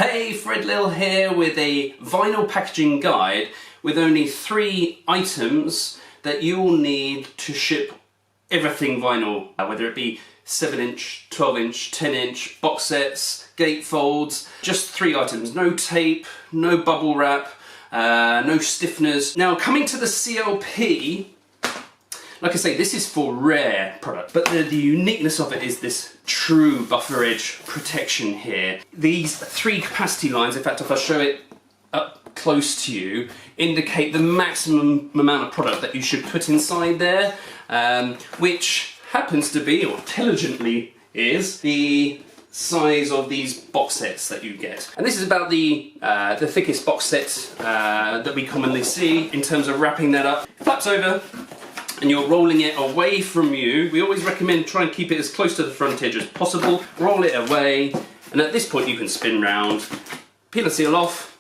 Hey, Fred Lil here with a vinyl packaging guide with only 3 items that you'll need to ship everything vinyl, whether it be 7-inch, 12-inch, 10-inch, box sets, gatefolds. Just 3 items, no tape, no bubble wrap, no stiffeners. Now coming to the CLP, like I say, this is for rare product, but the uniqueness of it is this true buffer edge protection here. These 3 capacity lines, in fact if I show it up close to you, indicate the maximum amount of product that you should put inside there, which happens to be, or intelligently is, the size of these box sets that you get. And this is about the thickest box set that we commonly see in terms of wrapping that up. It flaps over, and you're rolling it away from you. We always recommend try and keep it as close to the front edge as possible. Roll it away, and at this point you can spin round, peel the seal off,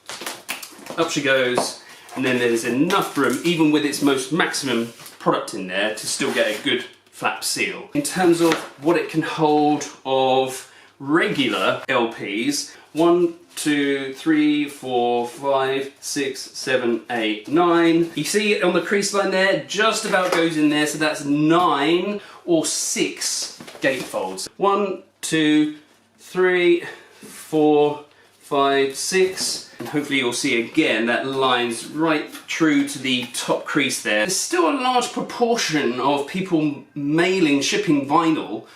up she goes, and then there's enough room, even with its most maximum product in there, to still get a good flap seal. In terms of what it can hold of regular LPs, 1, 2, 3, 4, 5, 6, 7, 8, 9. You see it on the crease line there, just about goes in there, so that's 9 or 6 gatefolds. 1, 2, 3, 4, 5, 6, and hopefully you'll see again that line's right true to the top crease there. There's still a large proportion of people mailing, shipping vinyl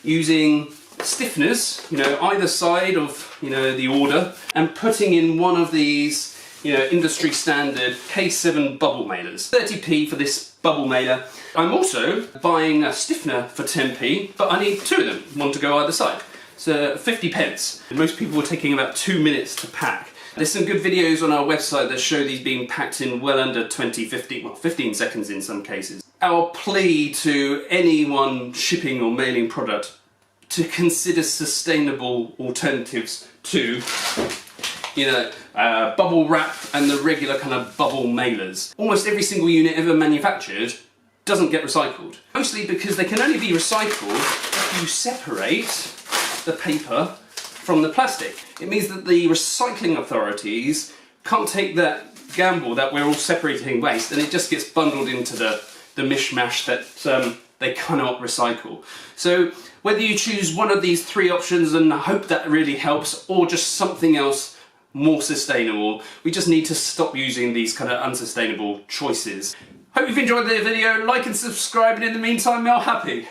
using stiffeners, either side of, the order, and putting in one of these, industry standard K7 bubble mailers. 30p for this bubble mailer. I'm also buying a stiffener for 10p, but I need 2 of them, one to go either side. So 50 pence. Most people are taking about 2 minutes to pack. There's some good videos on our website that show these being packed in well under 15 seconds in some cases. Our plea to anyone shipping or mailing product to consider sustainable alternatives to, bubble wrap and the regular kind of bubble mailers. Almost every single unit ever manufactured doesn't get recycled. Mostly because they can only be recycled if you separate the paper from the plastic. It means that the recycling authorities can't take that gamble that we're all separating waste, and it just gets bundled into the mishmash that they cannot recycle. So whether you choose one of these 3 options and hope that really helps, or just something else more sustainable, we just need to stop using these kind of unsustainable choices. Hope you've enjoyed the video, like and subscribe, and in the meantime, mail happy.